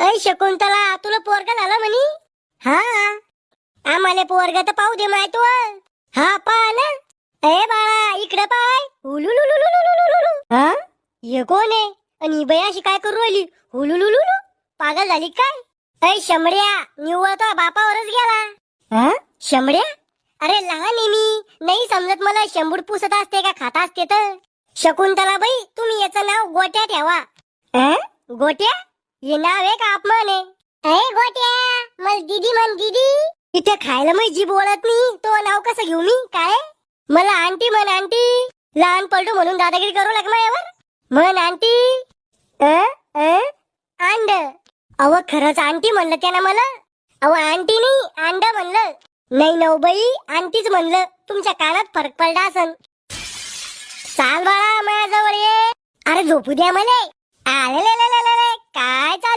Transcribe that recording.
ऐ शकुंतला, तुला पोरगा झाला म्हणी? हा, आम्हाला पोरगा तर पाहू दे माय तू. हा पहा ना. ए बाळा इकडे पाय. हुलुलुलुलुलुलुलुलु. हा, हे कोण आहे? आणि ही बाई अशी काय करू राहिली? हुलुलुलुलु. पागल झाली काय? ऐ शंभड्या, निव्वळ तो बापावरच गेला. हा, शंभड्या? अरे लहान आहे मी, नाही समजत मला शंभूड पुसत असते का खाता असते तर. शकुंतला बाई, तुम्ही याचं नाव गोट्या ठेवा. गोट्या? हे नाव आहे का अपमान आहे? ए गोट्या, मला दीदी म्हण दीदी. इथे खायला मी जी बोलत नाही, तो नाव कसं घेऊ मी? काय मला आंटी म्हण आंटी. लहान पलटू म्हणून दादागिरी करू लाग माझ्यावर. म्हण आंटी. अंड. अव खरंच आंटी म्हणलं त्यानं मला. अव आंटी नाही, अंड म्हणलं. नाही नव बाई, आंटीच म्हणलं. तुमच्या कानात फरक पडला असन. चाल बाळा माझ्याजवळ ये. अरे झोपू द्या मला. आले काय चालू